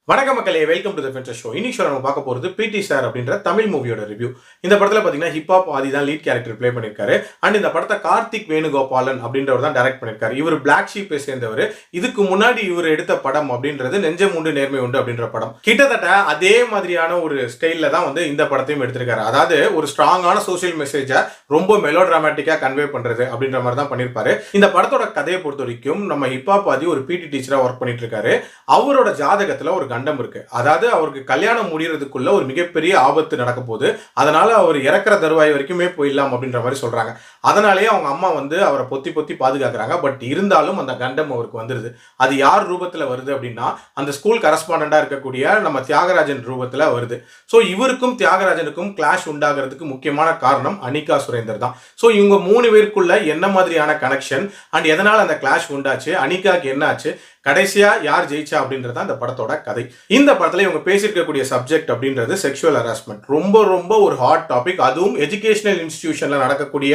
வணக்கம் மக்களே, welcome to the ஃபென்சர் show. இன்னைக்கு நம்ம பார்க்க போகிறது பிடி சார் அப்படின்ற தமிழ் மூவியோட ரிவ்யூ. இந்த படத்தில் பார்த்தீங்கன்னா ஹிப்ஹாப் ஆதி தான் லீட் கேரக்டர் ப்ளே பண்ணியிருக்காரு. அண்ட் இந்த படத்தை கார்த்திக் வேணுகோபாலன் அப்படின்றவர் தான் டைரக்ட் பண்ணியிருக்காரு. இவர் பிளாக் ஷீப்பை சேர்ந்தவர். இதுக்கு முன்னாடி இவர் எடுத்த படம் அப்படின்றது நெஞ்சம் உண்டு நேர்மை உண்டு அப்படின்ற படம். கிட்டத்தட்ட அதே மாதிரியான ஒரு ஸ்டைலில் தான் வந்து இந்த படத்தையும் எடுத்திருக்காரு. அதாவது ஒரு ஸ்ட்ராங்கான சோசியல் மெசேஜை ரொம்ப மெலோ டிராமேட்டிக்காக கன்வே பண்ணுறது அப்படின்ற மாதிரி தான் பண்ணியிருப்பாரு. இந்த படத்தோட கதையை பொறுத்த வரைக்கும் நம்ம ஹிப்ஹாப் ஆதி ஒரு பிடி டீச்சராக ஒர்க் பண்ணிட்டு இருக்காரு. அவரோட ஜாதகத்தில் ஒரு கண்டம் இருக்கு. அதாவது அவருக்கு கல்யாணம் முடியறதுக்குள்ள ஒரு மிகப்பெரிய ஆபத்து நடக்க போகுது. அதனால அவர் இறக்குற தருவாய் வரைக்குமே போயிடலாம் அப்படின்ற மாதிரி சொல்றாங்க. அதனாலேயே அவங்க அம்மா வந்து அவரை பொத்தி பொத்தி பாதுகாக்கிறாங்க. பட் இருந்தாலும் அந்த கண்டம் அவருக்கு வந்துருது. அது யார் ரூபத்துல வருது அப்படின்னா அந்த ஸ்கூல் கரஸ்பாண்டண்டா இருக்கக்கூடிய நம்ம தியாகராஜன் ரூபத்துல வருது. ஸோ இவருக்கும் தியாகராஜனுக்கும் கிளாஷ் உண்டாகிறதுக்கு முக்கியமான காரணம் அனிகா சுரேந்தர் தான். ஸோ இவங்க 3 பேருக்குள்ள என்ன மாதிரியான கனெக்ஷன் அண்ட் எதனால அந்த கிளாஷ் உண்டாச்சு, அனிகாக்கு என்ன ஆச்சு, கடைசியா யார் ஜெயிச்சா அப்படின்றத அந்த படத்தோட கதை. இந்த படத்துல இவங்க பேசியிருக்கக்கூடிய சப்ஜெக்ட் அப்படின்றது செக்ஷுவல் ஹராஸ்மெண்ட். ரொம்ப ரொம்ப ஒரு ஹாட் டாபிக். அதுவும் எஜுகேஷனல் இன்ஸ்டிடியூஷன்ல நடக்கக்கூடிய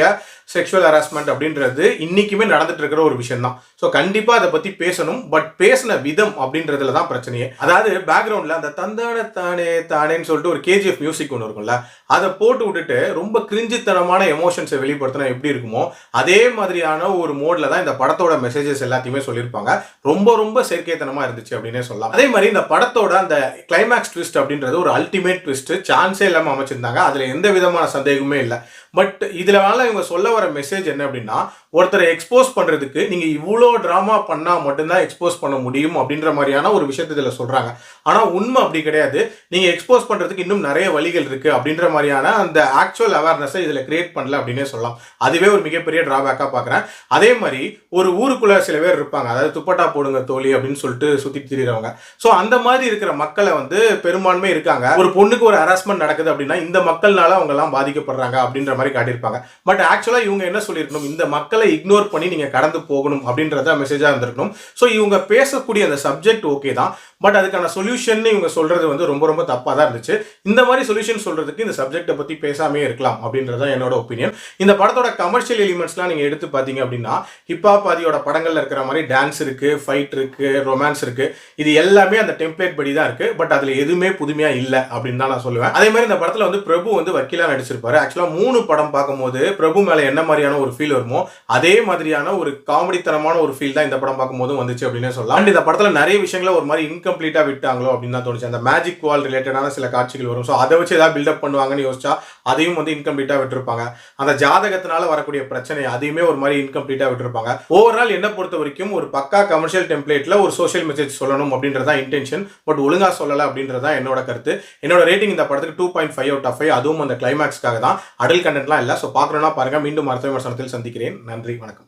செக்ஷுவல் ஹராஸ்மெண்ட் அப்படின்றது இன்னைக்குமே நடந்துட்டு இருக்கிற ஒரு விஷயம் தான். ஸோ கண்டிப்பா அதை பத்தி பேசணும். பட் பேசின விதம் அப்படின்றதுல தான் பிரச்சனையே. அதாவது பேக்ரவுண்ட்ல அந்த தந்தான தானே தானேன்னு சொல்லிட்டு ஒரு கேஜிஎஃப் மியூசிக் ஒன்று இருக்கும்ல, அதை போட்டு விட்டுட்டு ரொம்ப கிரிஞ்சித்தனமான எமோஷன்ஸை வெளிப்படுத்தினா எப்படி இருக்குமோ அதே மாதிரியான ஒரு மோட்ல தான் இந்த படத்தோட மெசேஜஸ் எல்லாத்தையுமே சொல்லியிருப்பாங்க. ரொம்ப ரொம்ப செயற்கைத்தனமா இருந்துச்சு அப்படின்னே சொல்லலாம். அதே மாதிரி இந்த படத்தோட அந்த கிளைமேக்ஸ் ட்விஸ்ட் அப்படின்றது ஒரு அல்டிமேட் ட்விஸ்ட். சான்ஸே இல்லாம அமைச்சிருந்தாங்க. அதுல எந்த விதமான சந்தேகமே இல்லை. பட் இதுல இவங்க சொல்ல வர மெசேஜ் என்ன அப்படின்னா, ஒருத்தரை எக்ஸ்போஸ் பண்றதுக்கு நீங்க இவ்வளோ டிராமா பண்ணா மட்டும்தான் எக்ஸ்போஸ் பண்ண முடியும் அப்படின்ற மாதிரியான ஒரு விஷயத்தை இதுல சொல்றாங்க. ஆனா உண்மை அப்படி கிடையாது. நீங்க எக்ஸ்போஸ் பண்றதுக்கு இன்னும் நிறைய வழிகள் இருக்கு அப்படின்ற மாதிரியான அந்த ஆக்சுவல் அவேர்னஸை இதுல கிரியேட் பண்ணல அப்படின்னே சொல்லலாம். அதுவே ஒரு மிகப்பெரிய டிராபேக்கா பாக்குறேன். அதே மாதிரி ஒரு ஊருக்குள்ள சில பேர் இருப்பாங்க, அதாவது துப்பட்டா போடுங்க தோழி அப்படின்னு சொல்லிட்டு சுத்தி திரிறவங்க. ஸோ அந்த மாதிரி இருக்கிற மக்களை வந்து பெரும்பான்மை இருக்காங்க. ஒரு பொண்ணுக்கு ஒரு ஹராஸ்மெண்ட் நடக்குது அப்படின்னா இந்த மக்கள்னால அவங்க எல்லாம் பாதிக்கப்படுறாங்க அப்படின்ற மாதிரி காட்டியிருப்பாங்க. பட் ஆக்சுவலா இவங்க என்ன சொல்லியிருக்கணும், இந்த மக்களை இக்னோர் பண்ணி நீங்க கடந்து போகணும் அப்படின்றத மெசேஜா இருந்திருக்கணும். ஸோ இவங்க பேசக்கூடிய அந்த சப்ஜெக்ட் ஓகே தான். பட் அதுக்கான சொல்யூஷன் இவங்க சொல்றது வந்து ரொம்ப ரொம்ப தப்பா தான் இருந்துச்சு. இந்த மாதிரி சொல்யூஷன் சொல்றதுக்கு இந்த சப்ஜெக்டை பத்தி பேசாமே இருக்கலாம் அப்படின்றத என்னோட ஒப்பீனியன். இந்த படத்தோட கமர்ஷியல் எலிமெண்ட்ஸ்லாம் நீங்க எடுத்து பார்த்தீங்க அப்படின்னா ஹிப்ஹாப் ஆதியோட படங்கள்ல இருக்கிற மாதிரி டான்ஸ் இருக்கு, ஃபைட் இருக்கு, ரொமான்ஸ் இருக்கு. இது எல்லாமே அந்த டெம்ப்ளேட் படி தான் இருக்கு. பட் அதுல எதுவுமே புதுமையா இல்லை அப்படின்னு தான் நான் சொல்லுவேன். அதே மாதிரி இந்த படத்துல வந்து பிரபு வந்து வக்கீலா நடிச்சிருப்பாரு. ஆக்சுவலா 3 படம் பார்க்கும்போது பிரபு மேல என்ன மாதிரியான ஒரு ஃபீல் வருமோ அதே மாதிரியான ஒரு காமெடித்தனமான ஒரு ஃபீல் தான் இந்த படம் பார்க்கும்போது வந்துச்சு அப்படின்னு சொல்லலாம். அண்ட் இந்த படத்துல நிறைய விஷயங்களை ஒரு மாதிரி இன்கம்ப்ளீட்டா விட்டாங்களோ அப்படின்னு தான் தோணுச்சு. அந்த மேஜிக் வால் ரிலேட்டடான சில காட்சிகள் வரும். ஸோ அதை வச்சு ஏதாவது பில்டப் பண்ணுவாங்கன்னு யோசிச்சா அதையும் வந்து இன்கம்ப்ளீட்டா விட்டுருப்பாங்க. அந்த ஜாதகத்தினால வரக்கூடிய பிரச்சனை அதையுமே ஒரு மாதிரி இன்கம்ப்ளீட்டா விட்டுருப்பாங்க. ஓவரால் என்ன பொறுத்த வரைக்கும் ஒரு பக்கா கமர்ஷியல் டெம்ப்ளேட்ல ஒரு சோஷியல் மெசேஜ் சொல்லணும் அப்படின்றதா இன்டென்ஷன். பட் ஒழுங்கா சொல்லல அப்படின்றதா என்னோட கருத்து. என்னோட ரேட்டிங் இந்த படத்துக்கு 2.5 out of 5. அதுவும் அந்த கிளைமேக்ஸ்க்காக தான். அடல் கண்டென்ட்லாம் இல்லை. ஸோ பார்க்கணும்னா பாருங்க. மீண்டும் அடுத்த விமர்சனத்தில் சந்திக்கிறேன். நன்றி, வணக்கம்.